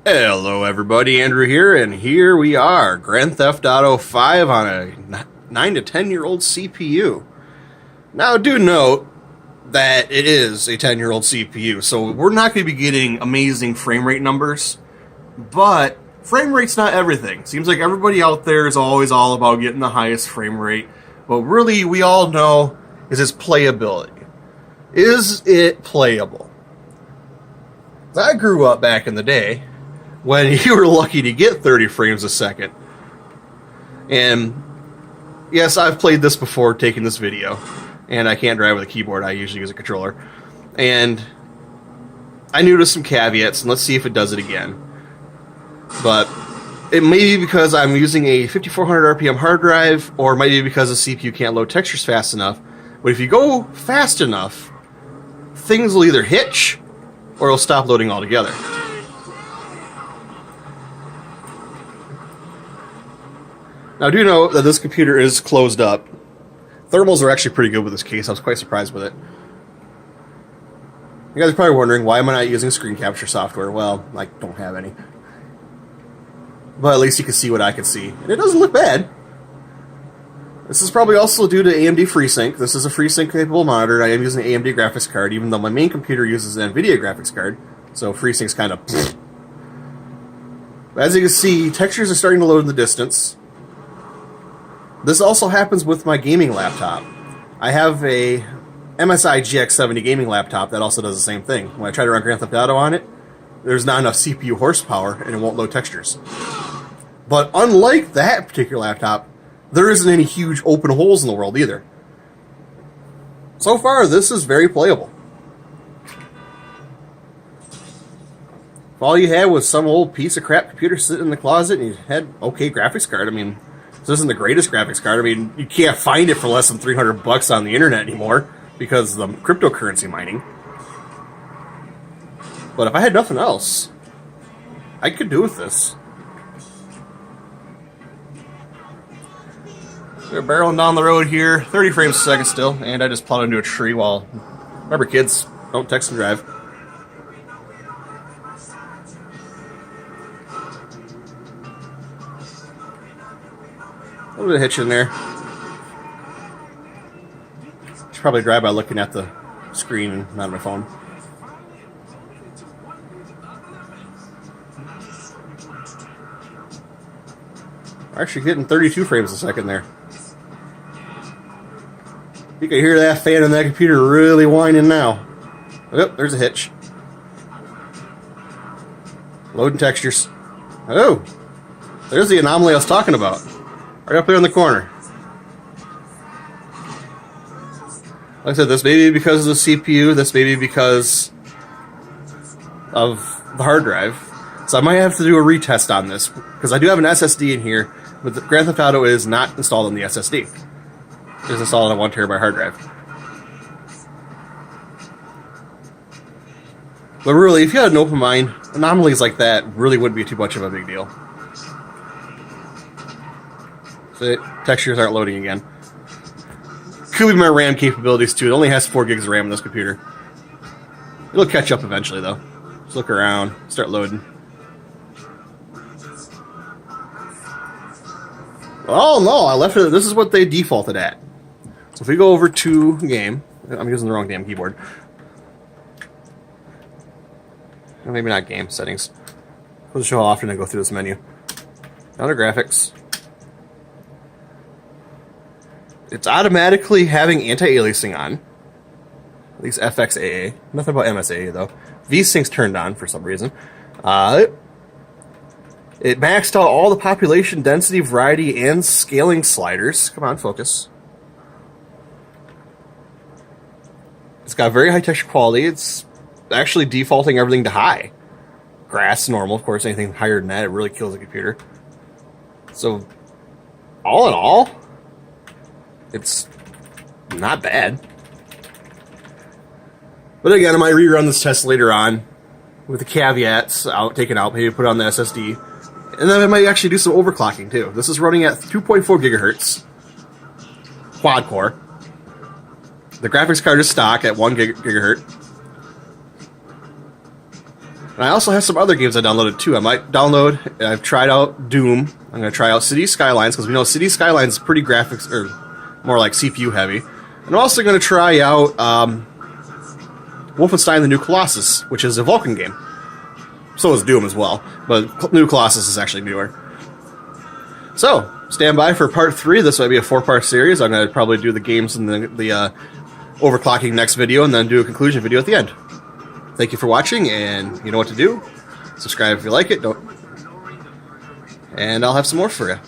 Hello everybody, Andrew here, and here we are, Grand Theft Auto 5 on a 9 to 10 year old CPU. Now do note that it is a 10 year old CPU, so we're not going to be getting amazing frame rate numbers, but frame rate's not everything. Seems like everybody out there is always all about getting the highest frame rate, but really we all know is its playability. Is it playable? I grew up back in the day when you were lucky to get 30 frames a second. And yes, I've played this before taking this video, and I can't drive with a keyboard. I usually use a controller. And I noticed some caveats, and let's see if it does it again. But it may be because I'm using a 5400 RPM hard drive, or it might be because the CPU can't load textures fast enough. But if you go fast enough, things will either hitch or it'll stop loading altogether. Now, do know that this computer is closed up. Thermals are actually pretty good with this case. I was quite surprised with it. You guys are probably wondering, why am I not using screen capture software? Well, I don't have any. But at least you can see what I can see. And it doesn't look bad. This is probably also due to AMD FreeSync. This is a FreeSync capable monitor. I am using an AMD graphics card, even though my main computer uses an NVIDIA graphics card. So FreeSync's kind of... As you can see, textures are starting to load in the distance. This also happens with my gaming laptop. I have a MSI GX70 gaming laptop that also does the same thing. When I try to run Grand Theft Auto on it, there's not enough CPU horsepower and it won't load textures. But unlike that particular laptop, there isn't any huge open holes in the world either. So far, this is very playable. If all you had was some old piece of crap computer sitting in the closet and you had okay graphics card, I mean, this isn't the greatest graphics card. I mean, you can't find it for less than $300 on the internet anymore because of the cryptocurrency mining. But if I had nothing else, I could do with this. We're barreling down the road here, 30 frames a second still, and I just plowed into a tree while... Remember, kids, don't text and drive. A little bit of hitch in there. Should probably drive by looking at the screen and not my phone. We're actually getting 32 frames a second there. You can hear that fan in that computer really whining now. Oh, there's a hitch. Loading textures. Oh, there's the anomaly I was talking about. Right up there in the corner. Like I said, this may be because of the CPU, this may be because of the hard drive. So I might have to do a retest on this, because I do have an SSD in here, but the Grand Theft Auto is not installed on the SSD. It's installed on a 1 terabyte hard drive. But really, if you had an open mind, anomalies like that really wouldn't be too much of a big deal. So textures aren't loading again. Could be my RAM capabilities too. It only has 4 gigs of RAM in this computer. It'll catch up eventually though. Just look around, start loading. Oh no, I left it. This is what they defaulted at. So if we go over to game, I'm using the wrong damn keyboard. Or maybe not game settings. I'll show how often I go through this menu. Down to graphics. It's automatically having anti-aliasing on. At least FXAA. Nothing about MSAA though. VSync's turned on for some reason. It maxed out all the population density, variety, and scaling sliders. Come on, focus. It's got very high texture quality. It's actually defaulting everything to high. Grass, normal, of course. Anything higher than that, it really kills the computer. So, all in all, it's not bad. But again, I might rerun this test later on with the caveats taken out, maybe put it on the SSD. And then I might actually do some overclocking too. This is running at 2.4 gigahertz quad core. The graphics card is stock at 1 gigahertz. And I also have some other games I downloaded too. I might download, I've tried out Doom. I'm going to try out City Skylines, because we know City Skylines is pretty graphics, or more like CPU heavy. And I'm also going to try out Wolfenstein the New Colossus, which is a Vulcan game. So is Doom as well, but New Colossus is actually newer. So, stand by for part 3. This might be a 4-part series. I'm going to probably do the games and the overclocking next video, and then do a conclusion video at the end. Thank you for watching, and you know what to do. Subscribe if you like it. And I'll have some more for you.